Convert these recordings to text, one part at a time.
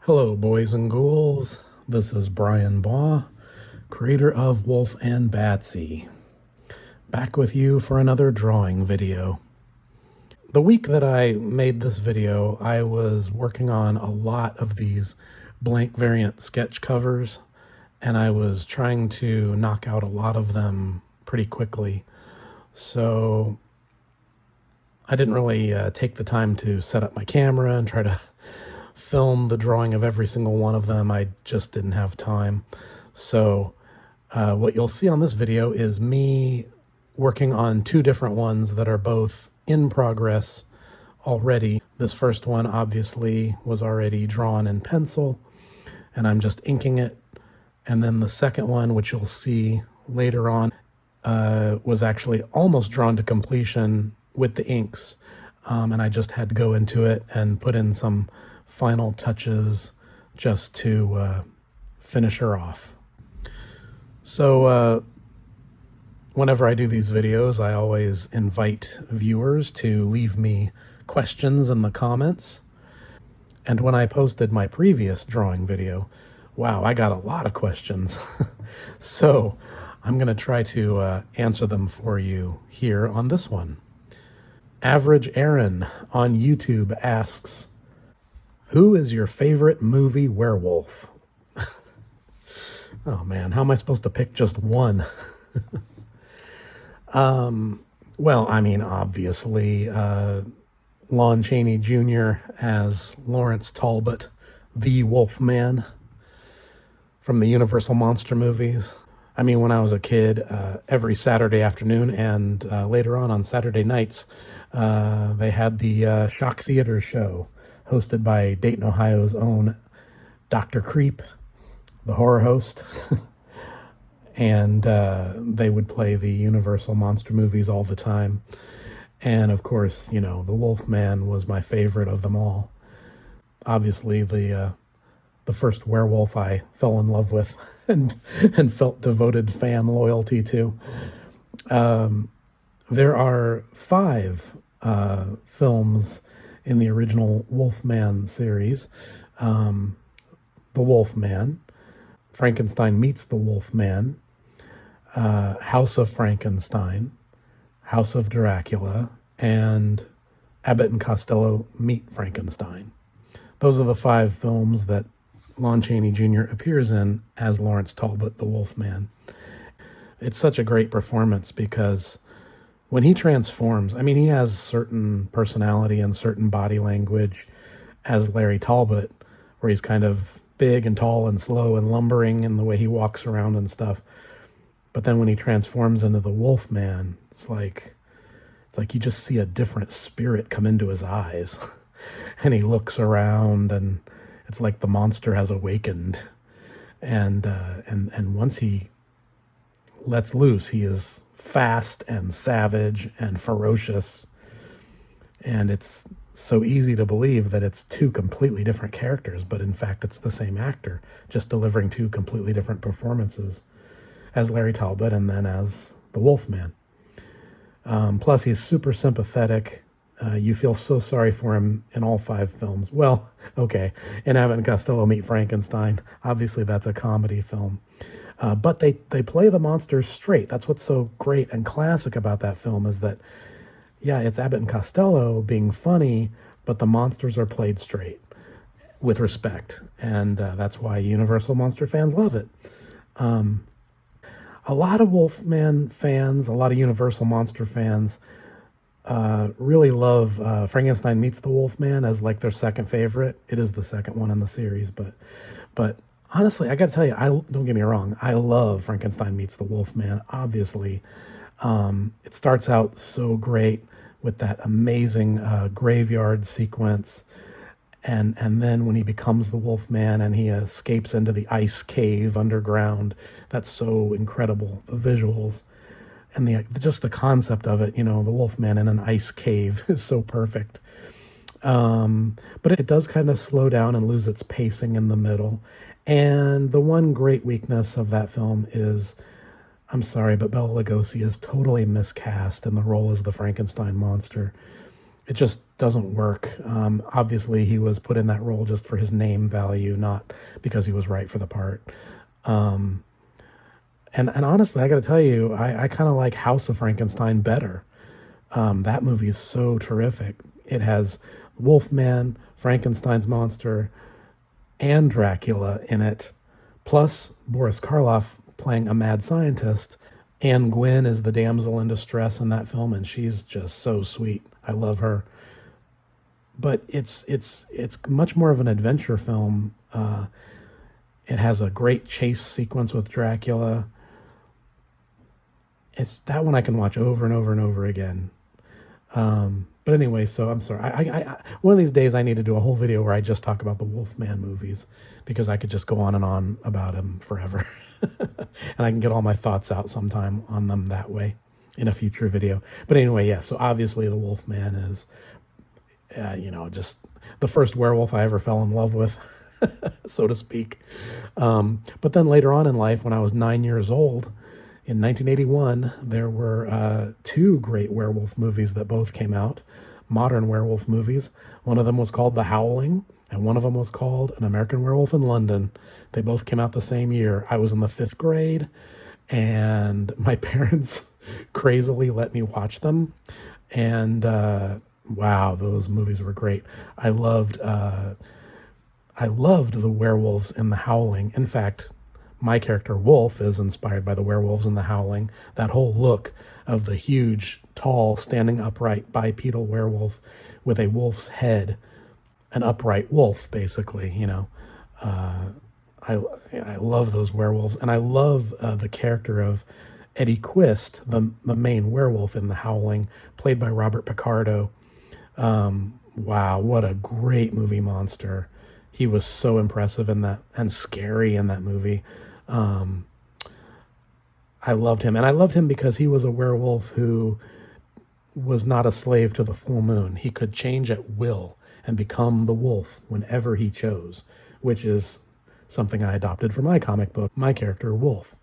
Hello, boys and ghouls. This is bryanbaugh, creator of Wulf and Batsy, back with you for another drawing video. The week that I made this video, I was working on a lot of these blank variant sketch covers, and I was trying to knock out a lot of them pretty quickly. So I didn't really take the time to set up my camera and try to film the drawing of every single one of them. I just didn't have time. So what you'll see on this video is me working on two different ones that are both in progress already. This first one obviously was already drawn in pencil, and I'm just inking it. And then the second one, which you'll see later on, was actually almost drawn to completion with the inks. And I just had to go into it and put in some final touches just to finish her off. So whenever I do these videos, I always invite viewers to leave me questions in the comments. And when I posted my previous drawing video, wow, I got a lot of questions. So I'm going to try to answer them for you here on this one. Average Aaron on YouTube asks, who is your favorite movie werewolf? Oh man, how am I supposed to pick just one? Well, I mean, obviously, Lon Chaney Jr. as Lawrence Talbot, the Wolfman from the Universal Monster movies. I mean, when I was a kid, every Saturday afternoon and later on Saturday nights, they had the Shock Theater show hosted by Dayton, Ohio's own Dr. Creep, the horror host. And they would play the Universal Monster movies all the time. And of course, you know, the Wolfman was my favorite of them all. Obviously, the first werewolf I fell in love with and felt devoted fan loyalty to. There are 5 films in the original Wolfman series. The Wolfman, Frankenstein Meets the Wolfman, House of Frankenstein, House of Dracula, and Abbott and Costello Meet Frankenstein. Those are the 5 films that Lon Chaney Jr. appears in as Lawrence Talbot, the Wolfman. It's such a great performance because when he transforms, I mean, he has certain personality and certain body language as Larry Talbot, where he's kind of big and tall and slow and lumbering in the way he walks around and stuff. But then when he transforms into the Wolfman, it's like you just see a different spirit come into his eyes. And he looks around and it's like the monster has awakened. And once he lets loose, he is fast and savage and ferocious. And it's so easy to believe that it's 2 completely different characters, but in fact it's the same actor, just delivering 2 completely different performances as Larry Talbot and then as the Wolfman. Plus he's super sympathetic. You feel so sorry for him in all 5 films. Well, okay, in Abbott and Costello Meet Frankenstein, obviously that's a comedy film. But they play the monsters straight. That's what's so great and classic about that film is that, yeah, it's Abbott and Costello being funny, but the monsters are played straight with respect. And that's why Universal Monster fans love it. A lot of Wolfman fans, a lot of Universal Monster fans really love Frankenstein Meets the Wolfman as like their second favorite. It is the second one in the series, but honestly, I gotta tell you, don't get me wrong, I love Frankenstein Meets the Wolfman, obviously. It starts out so great with that amazing graveyard sequence, and then when he becomes the Wolfman and he escapes into the ice cave underground, that's so incredible, the visuals. And just the concept of it, you know, the Wolfman in an ice cave is so perfect. But it does kind of slow down and lose its pacing in the middle. And the one great weakness of that film is, I'm sorry, but Bela Lugosi is totally miscast in the role as the Frankenstein monster. It just doesn't work. Obviously, he was put in that role just for his name value, not because he was right for the part. Um, and honestly, I got to tell you, I kind of like House of Frankenstein better. That movie is so terrific. It has Wolfman, Frankenstein's monster, and Dracula in it, plus Boris Karloff playing a mad scientist. Anne Gwynn is the damsel in distress in that film, and she's just so sweet. I love her. But it's much more of an adventure film. It has a great chase sequence with Dracula. It's that one I can watch over and over and over again. But anyway, so I'm sorry. One of these days I need to do a whole video where I just talk about the Wolfman movies because I could just go on and on about him forever. And I can get all my thoughts out sometime on them that way in a future video. But anyway, yeah, so obviously the Wolfman is, just the first werewolf I ever fell in love with, so to speak. But then later on in life, when I was 9 years old, in 1981, there were two great werewolf movies that both came out, modern werewolf movies. One of them was called The Howling, and one of them was called An American Werewolf in London. They both came out the same year. I was in the 5th grade, and my parents crazily let me watch them. And wow, those movies were great. I loved the werewolves in The Howling. In fact, my character Wulf is inspired by the werewolves in The Howling. That whole look of the huge, tall, standing upright bipedal werewolf with a wolf's head, an upright wolf, basically. I love those werewolves, and I love the character of Eddie Quist, the main werewolf in The Howling, played by Robert Picardo. Wow, what a great movie monster. He was so impressive in that and scary in that movie. I loved him. And I loved him because he was a werewolf who was not a slave to the full moon. He could change at will and become the wolf whenever he chose, which is something I adopted for my comic book, my character, Wulf.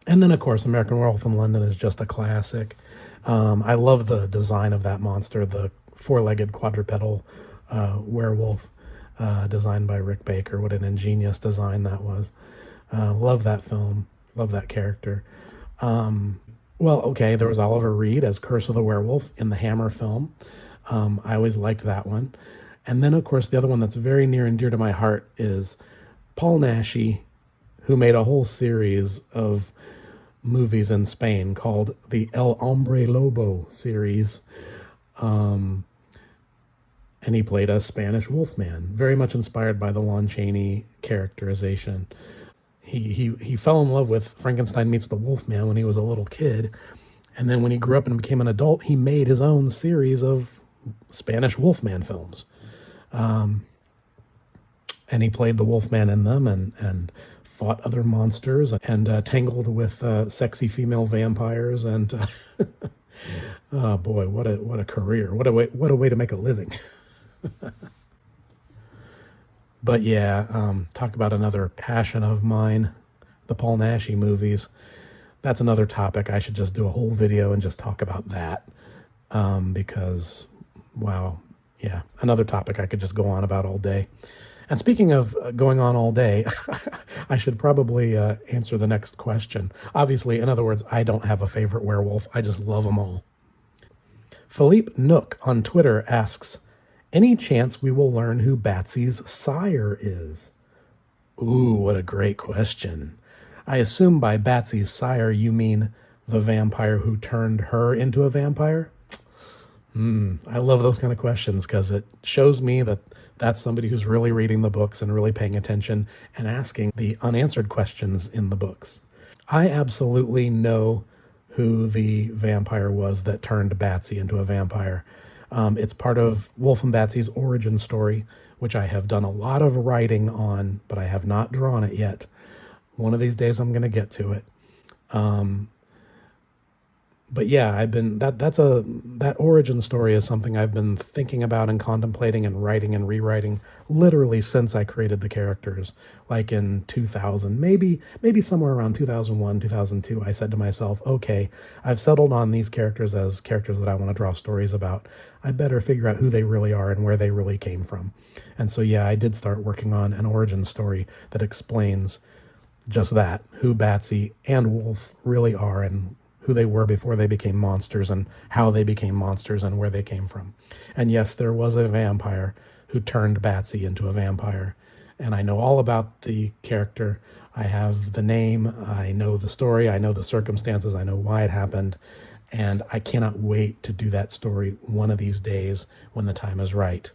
And then, of course, American Werewolf in London is just a classic. I love the design of that monster, the four-legged quadrupedal werewolf. Designed by Rick Baker. What an ingenious design that was. Love that film. Love that character. There was Oliver Reed as Curse of the Werewolf in the Hammer film. I always liked that one. And then, of course, the other one that's very near and dear to my heart is Paul Naschy, who made a whole series of movies in Spain called the El Hombre Lobo series. And he played a Spanish wolfman, very much inspired by the Lon Chaney characterization. He fell in love with Frankenstein meets the Wolfman when he was a little kid, and then when he grew up and became an adult, he made his own series of Spanish wolfman films. And he played the wolfman in them and fought other monsters and tangled with sexy female vampires and oh boy, what a career! What a way to make a living. But yeah, talk about another passion of mine, the Paul Naschy movies. That's another topic. I should just do a whole video and just talk about that. Because, wow, yeah, another topic I could just go on about all day. And speaking of going on all day, I should probably answer the next question. Obviously, in other words, I don't have a favorite werewolf. I just love them all. Philippe Nook on Twitter asks, any chance we will learn who Batsy's sire is? Ooh, what a great question. I assume by Batsy's sire you mean the vampire who turned her into a vampire? I love those kind of questions because it shows me that that's somebody who's really reading the books and really paying attention and asking the unanswered questions in the books. I absolutely know who the vampire was that turned Batsy into a vampire. It's part of Wulf and Batsy's origin story, which I have done a lot of writing on, but I have not drawn it yet. One of these days I'm going to get to it. But yeah, that origin story is something I've been thinking about and contemplating and writing and rewriting literally since I created the characters, like in 2000, maybe somewhere around 2001, 2002. I said to myself, okay, I've settled on these characters as characters that I want to draw stories about. I better figure out who they really are and where they really came from. And so yeah, I did start working on an origin story that explains just that, who Batsy and Wolf really are and who they were before they became monsters and how they became monsters and where they came from. And yes, there was a vampire who turned Batsy into a vampire. And I know all about the character. I have the name, I know the story, I know the circumstances, I know why it happened. And I cannot wait to do that story one of these days when the time is right.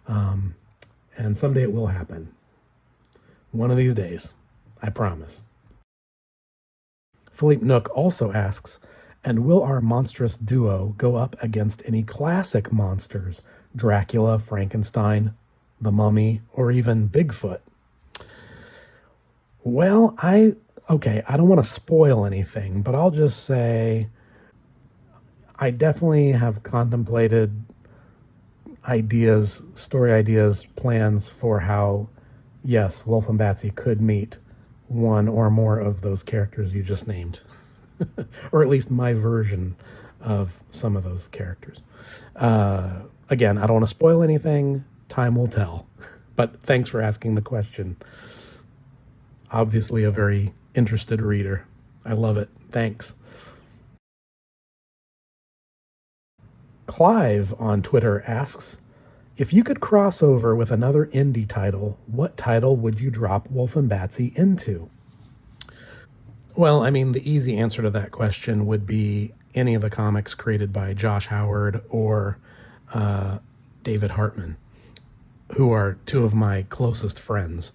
And someday it will happen. One of these days. I promise. Philippe Nook also asks, and will our monstrous duo go up against any classic monsters? Dracula, Frankenstein, the Mummy, or even Bigfoot? Well, I don't want to spoil anything, but I'll just say I definitely have contemplated story ideas, plans for how, yes, Wolf and Batsy could meet one or more of those characters you just named, or at least my version of some of those characters. Again, I don't want to spoil anything. Time will tell. But thanks for asking the question. Obviously, a very interested reader. I love it. Thanks. Clive on Twitter asks, if you could cross over with another indie title, what title would you drop Wolf and Batsy into? Well, I mean, the easy answer to that question would be any of the comics created by Josh Howard or David Hartman, who are two of my closest friends.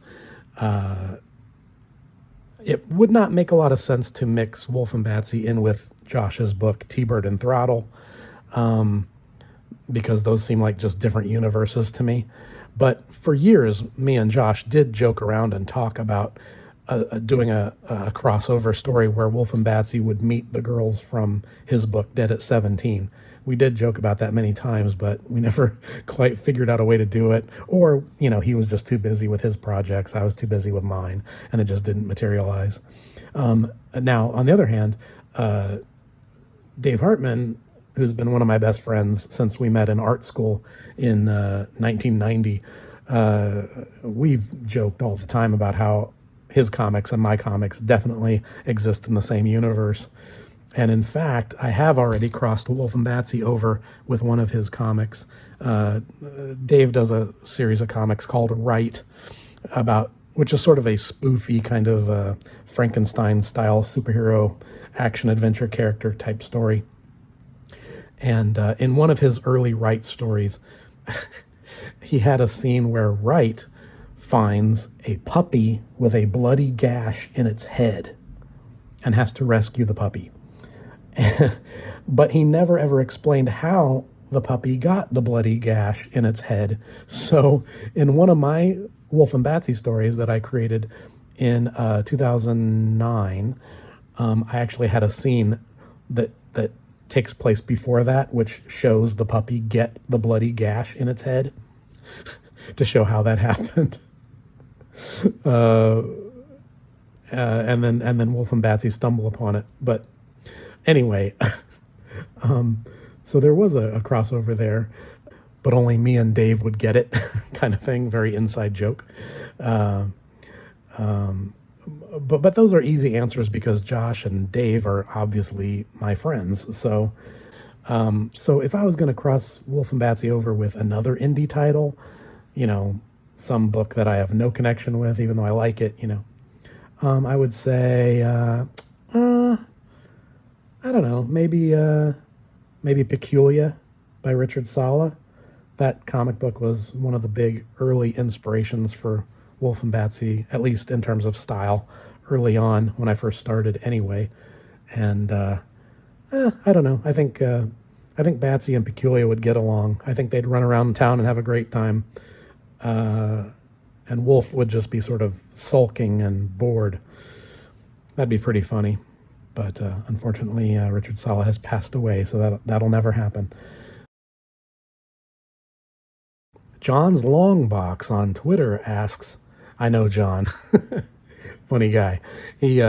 It would not make a lot of sense to mix Wolf and Batsy in with Josh's book, T-Bird and Throttle, because those seem like just different universes to me. But for years, me and Josh did joke around and talk about doing a crossover story where Wolf and Batsy would meet the girls from his book, Dead at 17. We did joke about that many times, but we never quite figured out a way to do it. Or, he was just too busy with his projects. I was too busy with mine, and it just didn't materialize. Now, on the other hand, Dave Hartman, who's been one of my best friends since we met in art school in 1990, we've joked all the time about how his comics and my comics definitely exist in the same universe. And in fact, I have already crossed Wolf and Batsy over with one of his comics. Dave does a series of comics called Right, which is sort of a spoofy kind of Frankenstein-style superhero action-adventure character type story. And in one of his early Right stories, he had a scene where Right finds a puppy with a bloody gash in its head and has to rescue the puppy. But he never ever explained how the puppy got the bloody gash in its head. So in one of my Wolf and Batsy stories that I created in 2009, I actually had a scene that takes place before that, which shows the puppy get the bloody gash in its head to show how that happened. And then Wolf and Batsy stumble upon it. But anyway, so there was a crossover there, but only me and Dave would get it, kind of thing. Very inside joke. But those are easy answers because Josh and Dave are obviously my friends. So if I was going to cross Wolf and Batsy over with another indie title, some book that I have no connection with, even though I like it, I would say, I don't know, maybe Peculiar by Richard Sala. That comic book was one of the big early inspirations for Wolf and Batsy, at least in terms of style, early on when I first started anyway. And I don't know. I think Batsy and Peculiar would get along. I think they'd run around town and have a great time. And Wolf would just be sort of sulking and bored. That'd be pretty funny. But unfortunately, Richard Sala has passed away, so that'll never happen. John's Longbox on Twitter asks, I know John, funny guy. He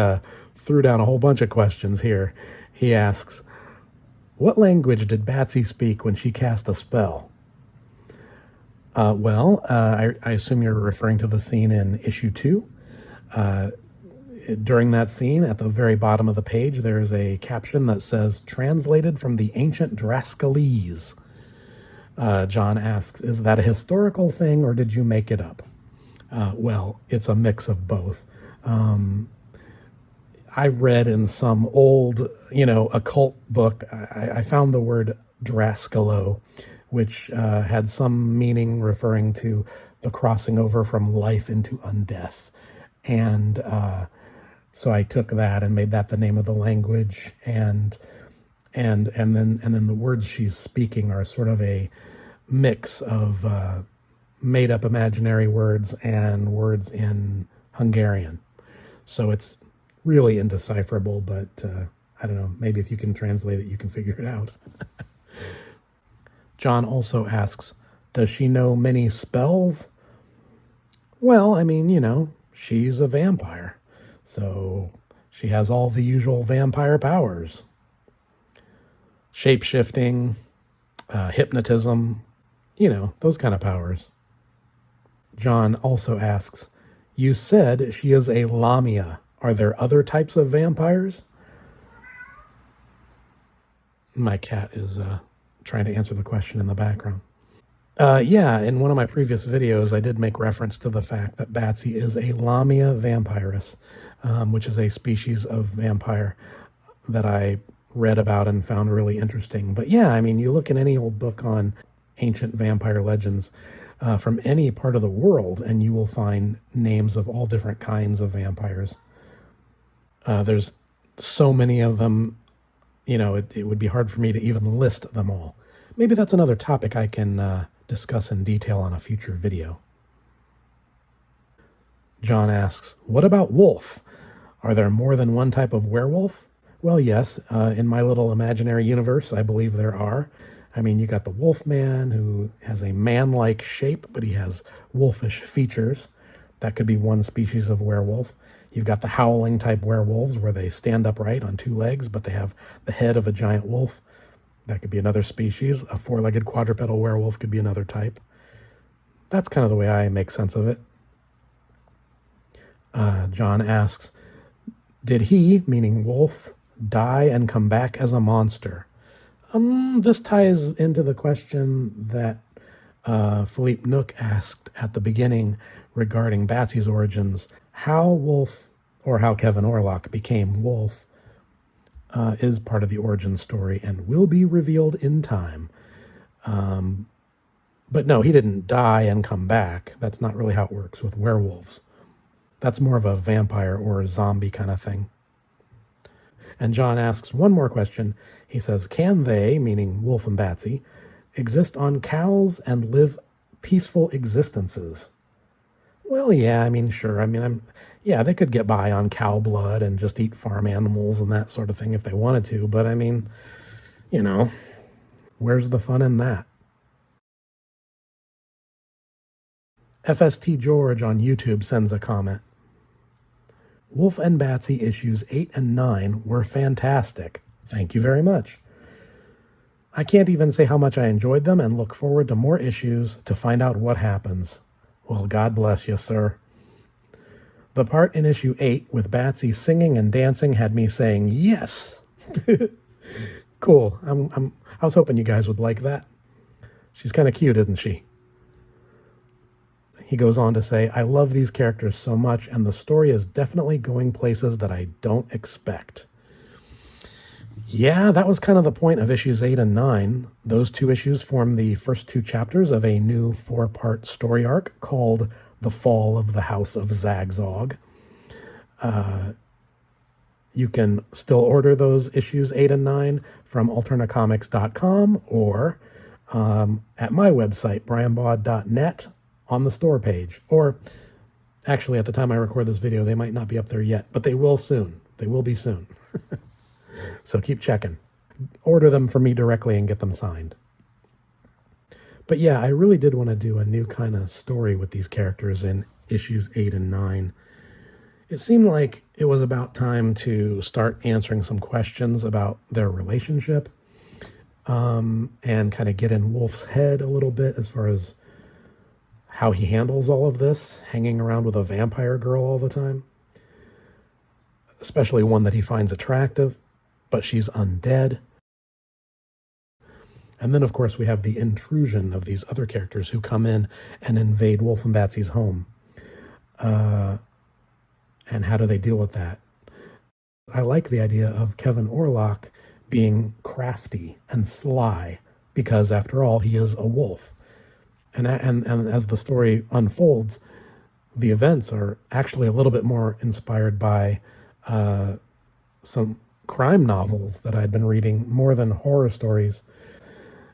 threw down a whole bunch of questions here. He asks, what language did Batsy speak when she cast a spell? I assume you're referring to the scene in issue 2. During that scene, at the very bottom of the page, there's a caption that says, translated from the ancient Drascalese. John asks, is that a historical thing or did you make it up? Well, it's a mix of both. I read in some old, occult book, I found the word Drascalo, which had some meaning referring to the crossing over from life into undeath. And so I took that and made that the name of the language, and then the words she's speaking are sort of a mix of made up imaginary words and words in Hungarian. So it's really indecipherable, but I don't know, maybe if you can translate it, you can figure it out. John also asks, does she know many spells? Well, I mean, she's a vampire, so she has all the usual vampire powers. Shape-shifting, hypnotism, those kind of powers. John also asks, you said she is a Lamia. Are there other types of vampires? My cat is trying to answer the question in the background. Yeah, in one of my previous videos, I did make reference to the fact that Batsy is a Lamia vampirus, which is a species of vampire that I read about and found really interesting. But yeah, I mean, you look in any old book on ancient vampire legends from any part of the world, and you will find names of all different kinds of vampires. There's so many of them, it would be hard for me to even list them all. Maybe that's another topic I can discuss in detail on a future video. John asks, what about wolf? Are there more than one type of werewolf? Well, yes, in my little imaginary universe, I believe there are. I mean, you got the wolf man who has a man-like shape, but he has wolfish features. That could be one species of werewolf. You've got the howling type werewolves where they stand upright on 2 legs, but they have the head of a giant wolf. That could be another species. A 4-legged quadrupedal werewolf could be another type. That's kind of the way I make sense of it. John asks, did he, meaning Wolf, die and come back as a monster? This ties into the question that Philippe Nook asked at the beginning regarding Batsy's origins. How Wolf, or how Kevin Orlock became Wolf, is part of the origin story and will be revealed in time. But no, he didn't die and come back. That's not really how it works with werewolves. That's more of a vampire or a zombie kind of thing. And John asks one more question. He says, can they, meaning Wulf and Batsy, exist on cows and live peaceful existences? Well, yeah, I mean, sure. I mean, they could get by on cow blood and just eat farm animals and that sort of thing if they wanted to. But I mean, where's the fun in that? FST George on YouTube sends a comment. Wulf and Batsy issues 8 and 9 were fantastic. Thank you very much. I can't even say how much I enjoyed them and look forward to more issues to find out what happens. Well, God bless you, sir. The part in issue 8 with Batsy singing and dancing had me saying yes. Cool. I was hoping you guys would like that. She's kind of cute, isn't she? He goes on to say, I love these characters so much, and the story is definitely going places that I don't expect. Yeah, that was kind of the point of issues 8 and 9. Those 2 issues form the first 2 chapters of a new 4-part story arc called The Fall of the House of Zagzog. You can still order those issues 8 and 9 from alternacomics.com or at my website, bryanbaugh.net, on the store page. Or actually, at the time I record this video, they might not be up there yet, but they will soon. They will be soon. So keep checking. Order them from me directly and get them signed. But yeah, I really did want to do a new kind of story with these characters in issues 8 and 9. It seemed like it was about time to start answering some questions about their relationship, and kind of get in Wulf's head a little bit as far as how he handles all of this, hanging around with a vampire girl all the time, especially one that he finds attractive, but she's undead. And then, of course, we have the intrusion of these other characters who come in and invade Wulf and Batsy's home. And how do they deal with that? I like the idea of Kevin Orlock being crafty and sly, because after all, he is a wolf. And as the story unfolds, the events are actually a little bit more inspired by some crime novels that I'd been reading, more than horror stories,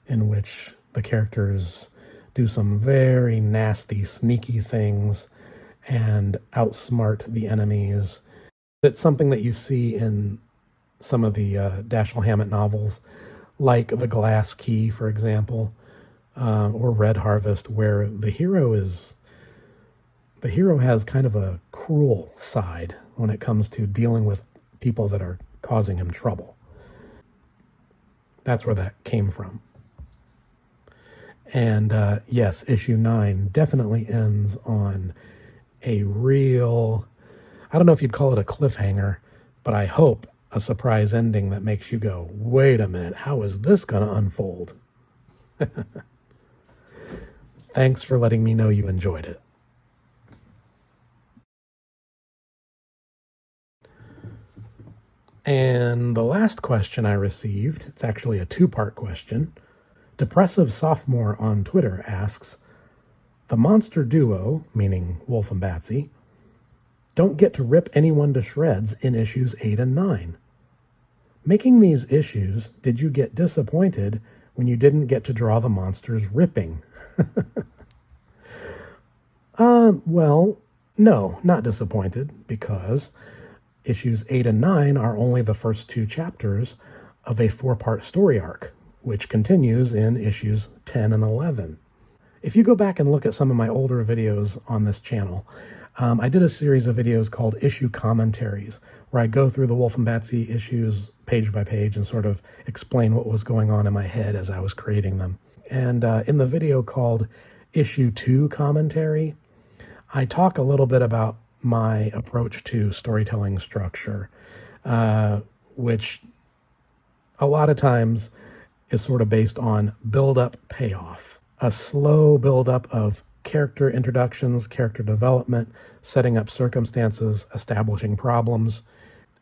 in which the characters do some very nasty, sneaky things and outsmart the enemies. It's something that you see in some of the Dashiell Hammett novels, like The Glass Key, for example, or Red Harvest, where the hero has kind of a cruel side when it comes to dealing with people that are causing him trouble. That's where that came from. And yes, issue 9 definitely ends on a real, I don't know if you'd call it a cliffhanger, but I hope a surprise ending that makes you go, wait a minute, how is this going to unfold? Thanks for letting me know you enjoyed it. And the last question I received, it's actually a two-part question. Depressive Sophomore on Twitter asks, the monster duo, meaning Wulf and Batsy, don't get to rip anyone to shreds in issues 8 and 9. Making these issues, did you get disappointed when you didn't get to draw the monsters ripping? Well, no, not disappointed, because issues 8 and 9 are only the first 2 chapters of a 4-part story arc, which continues in issues 10 and 11. If you go back and look at some of my older videos on this channel, I did a series of videos called Issue Commentaries, where I go through the Wulf and Batsy issues page by page and sort of explain what was going on in my head as I was creating them. And in the video called Issue 2 Commentary, I talk a little bit about my approach to storytelling structure, which a lot of times is sort of based on build-up payoff. A slow build-up of character introductions, character development, setting up circumstances, establishing problems,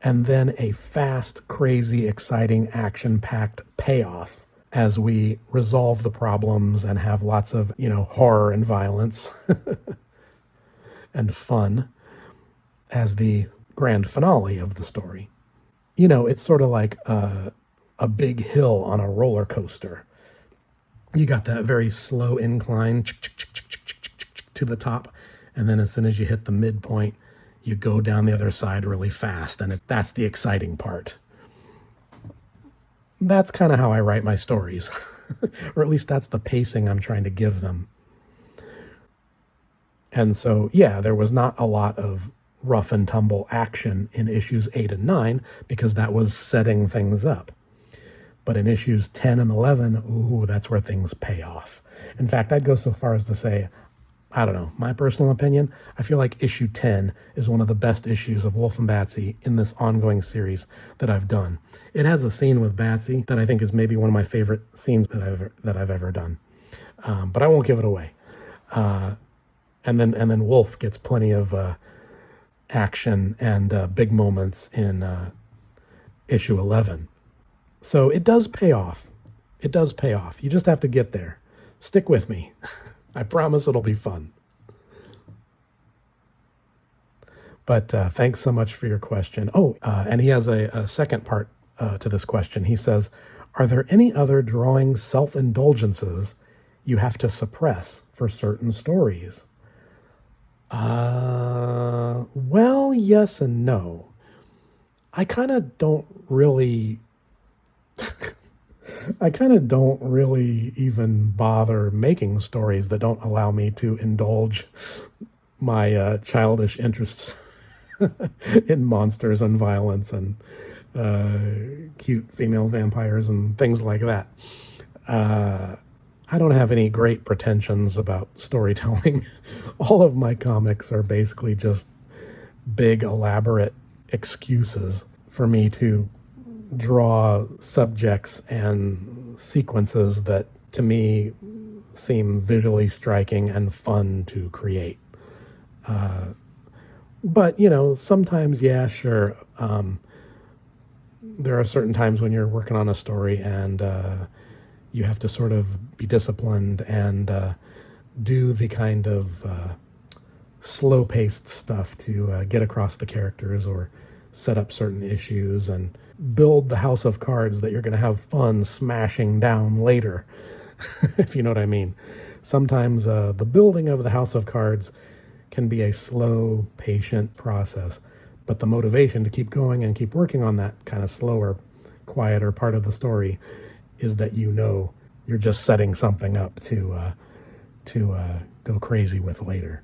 and then a fast, crazy, exciting, action-packed payoff as we resolve the problems and have lots of, horror and violence and fun as the grand finale of the story. It's sort of like a big hill on a roller coaster. You got that very slow incline to the top, and then as soon as you hit the midpoint, you go down the other side really fast, and that's the exciting part. That's kind of how I write my stories, or at least that's the pacing I'm trying to give them. And so, yeah, there was not a lot of rough and tumble action in issues 8 and 9 because that was setting things up. But in issues 10 and 11, ooh, that's where things pay off. In fact, I'd go so far as to say, I don't know, my personal opinion, I feel like issue 10 is one of the best issues of Wulf and Batsy in this ongoing series that I've done. It has a scene with Batsy that I think is maybe one of my favorite scenes that I've ever done. But I won't give it away. And then Wulf gets plenty of action and big moments in issue 11. So it does pay off. It does pay off. You just have to get there. Stick with me. I promise it'll be fun. But thanks so much for your question. Oh, and he has a second part to this question. He says, are there any other drawing self-indulgences you have to suppress for certain stories? Well, yes and no. I kind of don't really I kind of don't really even bother making stories that don't allow me to indulge my childish interests in monsters and violence and cute female vampires and things like that. I don't have any great pretensions about storytelling. All of my comics are basically just big, elaborate excuses for me to draw subjects and sequences that to me seem visually striking and fun to create. But, sometimes, yeah, sure. There are certain times when you're working on a story and you have to sort of be disciplined and do the kind of slow-paced stuff to get across the characters or set up certain issues and build the house of cards that you're going to have fun smashing down later, if you know what I mean. Sometimes the building of the house of cards can be a slow, patient process, but the motivation to keep going and keep working on that kind of slower, quieter part of the story is that you're just setting something up to go crazy with later.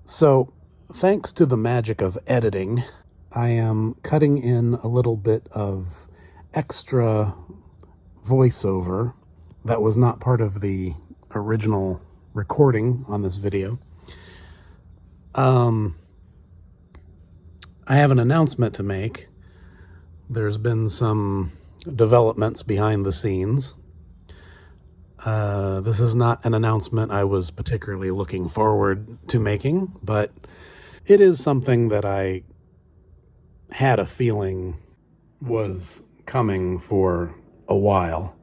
So, thanks to the magic of editing, I am cutting in a little bit of extra voiceover that was not part of the original recording on this video. I have an announcement to make. There's been some developments behind the scenes. This is not an announcement I was particularly looking forward to making, but it is something that I had a feeling was coming for a while.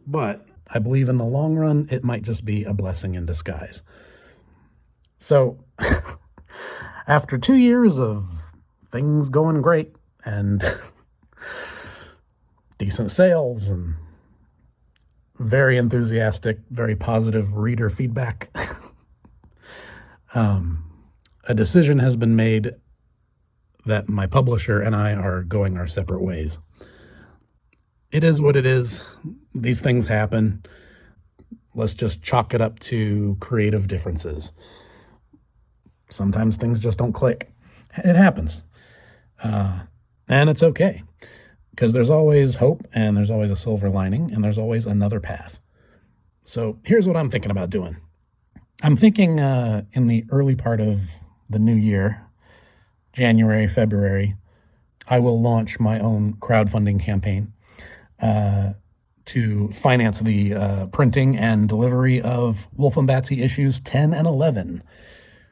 But I believe in the long run, it might just be a blessing in disguise. So, after 2 years of things going great and decent sales and very enthusiastic, very positive reader feedback, a decision has been made that my publisher and I are going our separate ways. It is what it is. These things happen. Let's just chalk it up to creative differences. Sometimes things just don't click. It happens. And it's okay, because there's always hope and there's always a silver lining and there's always another path. So here's what I'm thinking about doing. I'm thinking in the early part of the new year, January, February, I will launch my own crowdfunding campaign to finance the printing and delivery of Wulf and Batsy issues 10 and 11,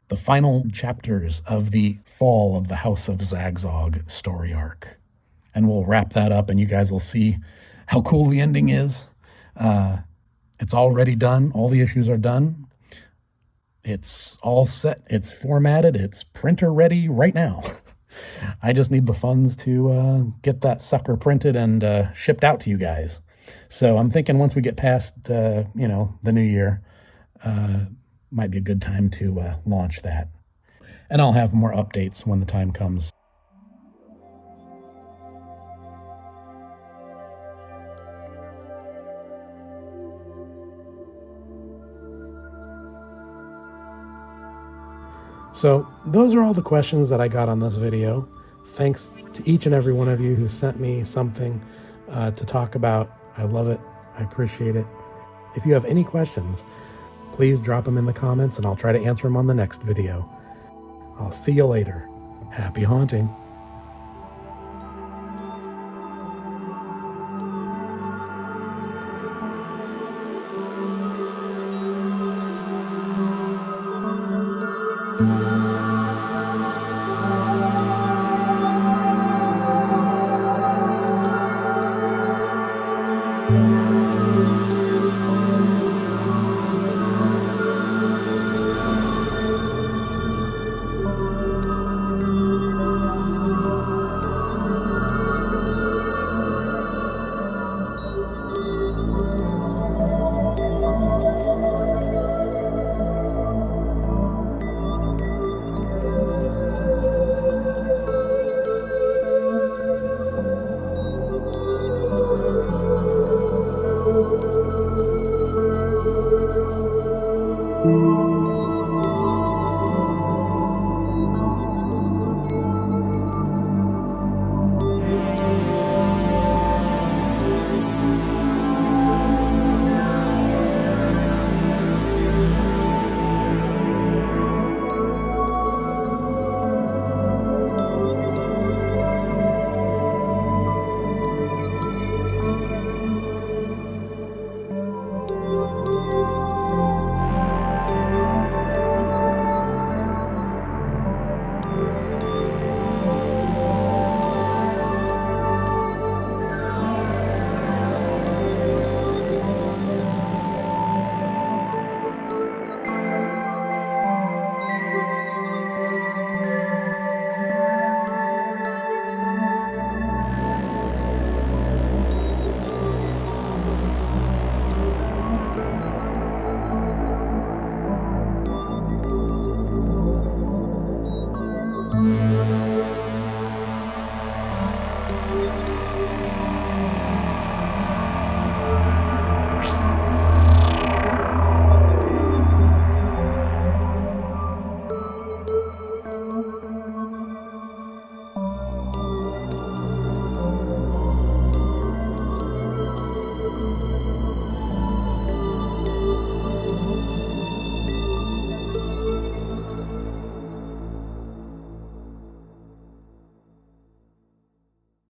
the final chapters of the Fall of the House of Zagzog story arc. And we'll wrap that up and you guys will see how cool the ending is. It's already done. All the issues are done. It's all set. It's formatted. It's printer ready right now. I just need the funds to get that sucker printed and shipped out to you guys. So I'm thinking once we get past, the new year, might be a good time to launch that. And I'll have more updates when the time comes. So those are all the questions that I got on this video. Thanks to each and every one of you who sent me something to talk about. I love it. I appreciate it. If you have any questions, please drop them in the comments and I'll try to answer them on the next video. I'll see you later. Happy haunting.